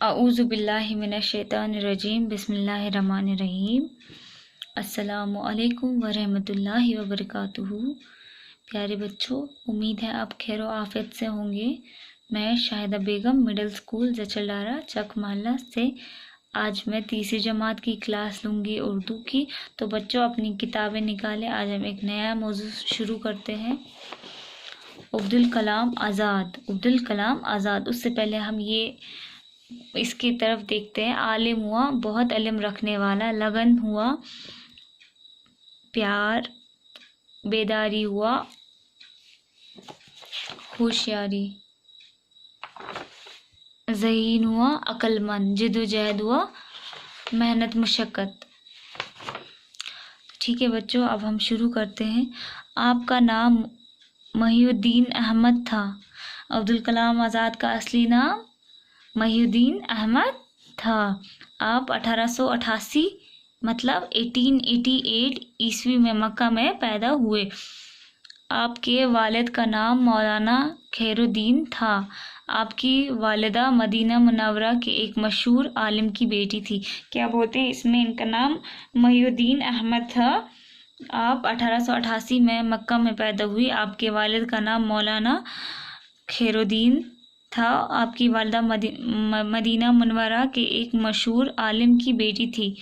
اعوذ باللہ من الشیطان الرجیم بسم اللہ الرحمن الرحیم السلام علیکم ورحمۃ اللہ وبرکاتہ۔ پیارے بچوں، امید ہے آپ خیر و عافیت سے ہوں گے۔ میں شاہدہ بیگم مڈل اسکول زچلڈارہ چک محلہ سے آج میں تیسری جماعت کی کلاس لوں گی اردو کی۔ تو بچوں اپنی کتابیں نکالیں، آج ہم ایک نیا موضوع شروع کرتے ہیں، عبدالکلام آزاد۔ عبدالکلام آزاد، اس سے پہلے ہم اس کی طرف دیکھتے ہیں۔ عالم ہوا بہت علم رکھنے والا، لگن ہوا پیار، بیداری ہوا ہوشیاری، ذہین ہوا عقل مند، جد و جہد ہوا محنت مشقت۔ ٹھیک ہے بچوں، اب ہم شروع کرتے ہیں۔ آپ کا نام محی الدین احمد تھا۔ عبدالکلام آزاد کا اصلی نام محی الدین احمد تھا۔ آپ 1888 مطلب 1888 عیسوی میں مکہ میں پیدا ہوئے۔ آپ کے والد کا نام مولانا خیر الدین تھا۔ آپ کی والدہ مدینہ منورہ کے ایک مشہور عالم کی بیٹی تھی۔ کیا بولتے ہیں اس میں؟ ان کا نام محی الدین احمد تھا۔ آپ 1888 میں مکہ میں پیدا ہوئی۔ آپ کے والد کا نام مولانا خیر الدین تھا۔ آپ کی والدہ مدینہ منورہ کے ایک مشہور عالم کی بیٹی تھی۔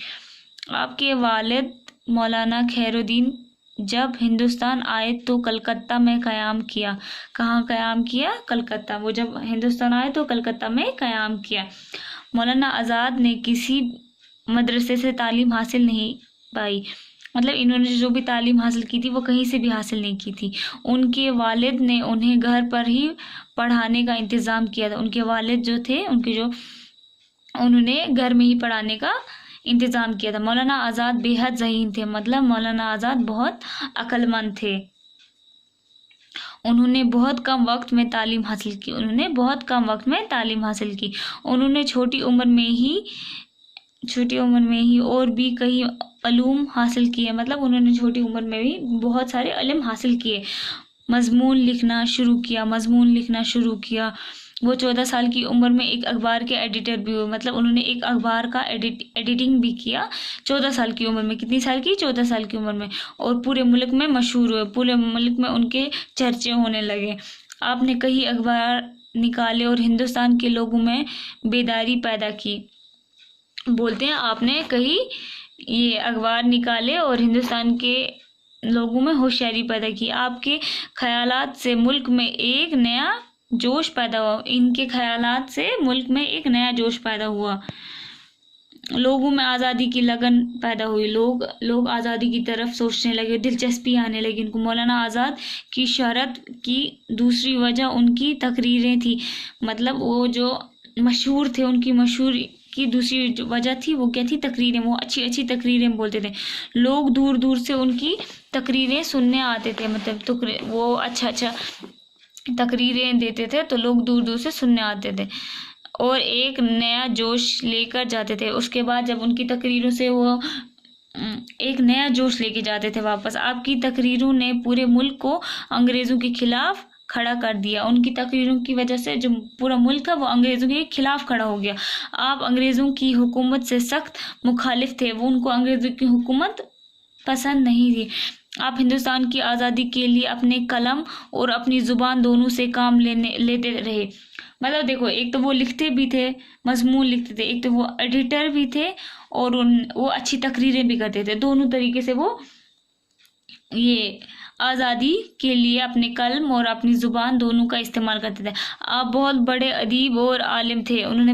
آپ کے والد مولانا خیر الدین جب ہندوستان آئے تو کلکتہ میں قیام کیا۔ کہاں قیام کیا؟ کلکتہ۔ وہ جب ہندوستان آئے تو کلکتہ میں قیام کیا۔ مولانا آزاد نے کسی مدرسے سے تعلیم حاصل نہیں پائی، مطلب انہوں نے جو بھی تعلیم حاصل کی تھی وہ کہیں سے بھی حاصل نہیں کی تھی۔ ان کے والد نے انہیں گھر پر ہی پڑھانے کا انتظام کیا تھا۔ ان کے والد جو تھے انہوں نے گھر میں ہی پڑھانے کا انتظام کیا تھا۔ مولانا آزاد بے حد ذہین تھے، مطلب مولانا آزاد بہت عقل مند تھے۔ انہوں نے بہت کم وقت میں تعلیم حاصل کی۔ انہوں نے چھوٹی عمر میں ہی اور بھی کئی علوم حاصل کیے، مطلب انہوں نے چھوٹی عمر میں بھی بہت سارے علم حاصل کیے۔ مضمون لکھنا شروع کیا۔ وہ 14 سال کی عمر میں ایک اخبار کے ایڈیٹر بھی ہوئے، مطلب انہوں نے ایک اخبار کا ایڈیٹنگ بھی کیا 14 سال کی عمر میں۔ کتنی سال کی؟ 14 سال کی عمر میں۔ اور پورے ملک میں مشہور ہوئے، پورے ملک میں ان کے چرچے ہونے لگے۔ آپ نے کئی اخبار نکالے اور ہندوستان کے لوگوں میں بیداری پیدا کی۔ بولتے ہیں آپ نے کئی اخبار نکالے اور ہندوستان کے لوگوں میں ہوشیاری پیدا کی۔ آپ کے خیالات سے ملک میں ایک نیا جوش پیدا ہوا۔ لوگوں میں آزادی کی لگن پیدا ہوئی۔ لوگ آزادی کی طرف سوچنے لگے، دلچسپی آنے لگی ان کو۔ مولانا آزاد کی شہرت کی دوسری وجہ ان کی تقریریں تھی، مطلب وہ جو مشہور تھے، ان کی مشہور کی دوسری وجہ تھی وہ کیا تھی؟ تقریریں۔ وہ اچھی تقریریں بولتے تھے۔ لوگ دور دور سے ان کی تقریریں سننے آتے تھے، مطلب وہ اچھا تقریریں دیتے تھے تو لوگ دور دور سے سننے آتے تھے اور ایک نیا جوش لے کر جاتے تھے۔ اس کے بعد جب ان کی تقریروں سے وہ ایک نیا جوش لے کے جاتے تھے واپس۔ آپ کی تقریروں نے پورے ملک کو انگریزوں کے خلاف کھڑا کر دیا۔ ان کی تقریروں کی وجہ سے جو پورا ملک تھا وہ انگریزوں کے خلاف کھڑا ہو گیا۔ آپ انگریزوں کی حکومت سے سخت مخالف تھے، ان کو انگریزوں کی حکومت پسند نہیں تھی۔ آپ ہندوستان کی آزادی کے لیے اپنے قلم اور اپنی زبان دونوں سے کام لیتے رہے۔ مطلب دیکھو، ایک تو وہ لکھتے بھی تھے، مضمون لکھتے تھے، ایک تو وہ ایڈیٹر بھی تھے اور وہ اچھی تقریریں بھی کرتے تھے۔ دونوں طریقے سے وہ آزادی کے لیے اپنے قلم اور اپنی زبان دونوں کا استعمال کرتے تھے۔ آپ بہت بڑے ادیب اور عالم تھے۔ انہوں نے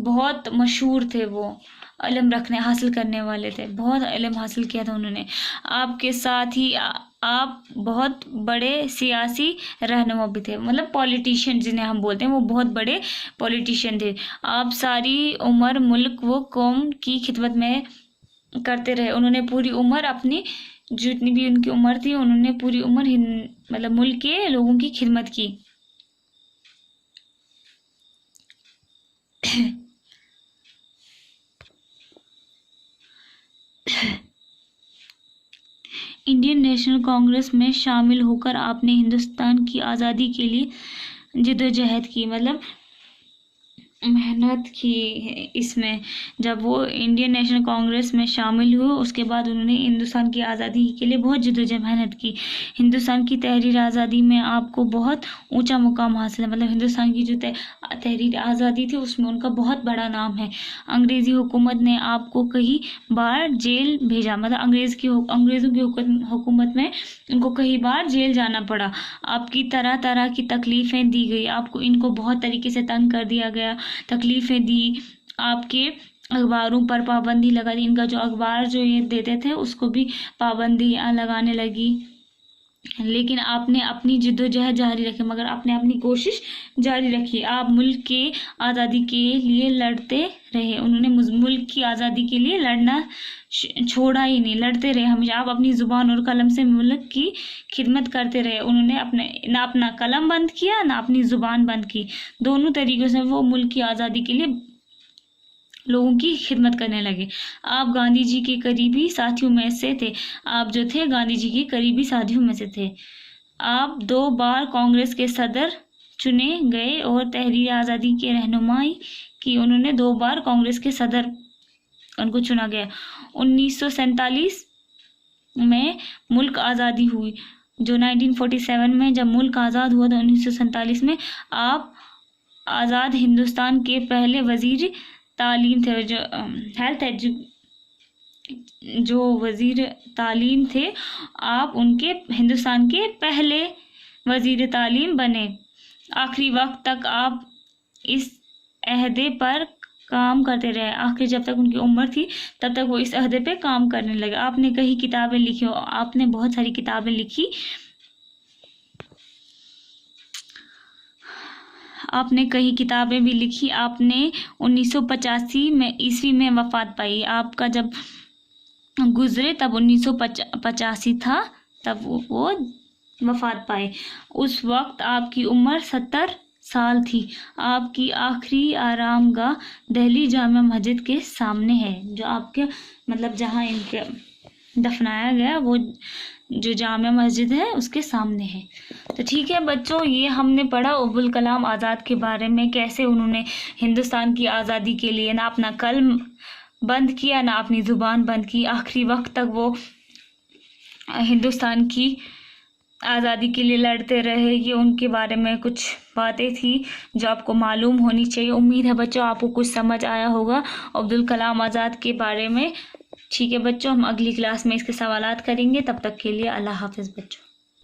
بہت مشہور تھے، وہ علم حاصل کرنے والے تھے، بہت علم حاصل کیا تھا انہوں نے۔ آپ کے ساتھ ہی آپ بہت بڑے سیاسی رہنما بھی تھے، مطلب پولیٹیشین جنہیں ہم بولتے ہیں، وہ بہت بڑے پولیٹیشین تھے۔ آپ ساری عمر ملک و قوم کی خدمت میں کرتے رہے۔ انہوں نے پوری عمر اپنی جتنی بھی ان کی عمر تھی، انہوں نے پوری عمر مطلب ملک کے لوگوں کی خدمت کی۔ انڈین نیشنل کانگریس میں شامل ہو کر آپ نے ہندوستان کی آزادی کے لیے جدوجہد کی، مطلب محنت کی اس میں. جب وہ انڈین نیشنل کانگریس میں شامل ہوئے اس کے بعد انہوں نے ہندوستان کی آزادی کے لیے بہت جدوجہد محنت کی. ہندوستان کی تحریر آزادی میں آپ کو بہت اونچا مقام حاصل ہے. مطلب ہندوستان کی جو تحریر آزادی تھی اس میں ان کا بہت بڑا نام ہے. انگریزی حکومت نے آپ کو کئی بار جیل بھیجا. مطلب انگریزوں کی حکومت میں ان کو کئی بار جیل جانا پڑا. آپ کی طرح طرح کی تکلیفیں دی گئی. آپ کو ان کو بہت طریقے سے تنگ کر دیا گیا, تکلیفیں دی. آپ کے اخباروں پر پابندی لگا دی. ان کا جو اخبار جو یہ دیتے تھے اس کو بھی پابندیاں لگانے لگی. لیکن آپ نے اپنی جدوجہد جاری رکھی, مگر آپ نے اپنی کوشش جاری رکھی. آپ ملک کے آزادی کے لیے لڑتے رہے. انہوں نے ملک کی آزادی کے لیے لڑنا چھوڑا ہی نہیں, لڑتے رہے ہمیشہ. آپ اپنی زبان اور قلم سے ملک کی خدمت کرتے رہے. انہوں نے نہ اپنا قلم بند کیا نہ اپنی زبان بند کی. دونوں طریقوں سے وہ ملک کی آزادی کے لیے لوگوں کی خدمت کرنے لگے. آپ گاندھی جی کے قریبی ساتھیوں میں سے تھے. آپ جو تھے گاندھی جی کے قریبی ساتھیوں میں سے تھے. آپ 2 بار کانگریس کے صدر چنے گئے اور تحریک آزادی کی رہنمائی کی. انہوں نے 2 بار کانگریس کے صدر ان کو چنا گیا. 1947 میں ملک آزادی ہوئی. جو 1947 میں جب ملک آزاد ہوا تو 1947 میں آپ آزاد ہندوستان کے پہلے وزیر تعلیم تھے. جو وزیر تعلیم تھے آپ ان کے ہندوستان کے پہلے وزیر تعلیم بنے. آخری وقت تک آپ اس عہدے پر کام کرتے رہے. آخری جب تک ان کی عمر تھی تب تک وہ اس عہدے پہ کام کرنے لگے. آپ نے کئی کتابیں لکھی. آپ نے بہت ساری کتابیں لکھی. آپ نے کئی کتابیں بھی لکھی. آپ نے 1985 عیسوی میں وفات پائی. آپ کا جب گزرے تب 1985 تھا, تب وہ وفات پائے. اس وقت آپ کی عمر 70 سال تھی. آپ کی آخری آرام گاہ دہلی جامع مسجد کے سامنے ہے. جو آپ کے مطلب جہاں ان کے دفنایا گیا وہ جو جامع مسجد ہے اس کے سامنے ہے. تو ٹھیک ہے بچوں, یہ ہم نے پڑھا ابوالکلام آزاد کے بارے میں, کیسے انہوں نے ہندوستان کی آزادی کے لیے نہ اپنا قلم بند کیا نہ اپنی زبان بند کی. آخری وقت تک وہ ہندوستان کی آزادی کے لیے لڑتے رہے. یہ ان کے بارے میں کچھ باتیں تھیں جو آپ کو معلوم ہونی چاہیے. امید ہے بچوں آپ کو کچھ سمجھ آیا ہوگا عبدالکلام آزاد کے بارے میں. ٹھیک ہے بچوں, ہم اگلی کلاس میں اس کے سوالات کریں گے. تب تک کے لیے اللہ حافظ بچوں.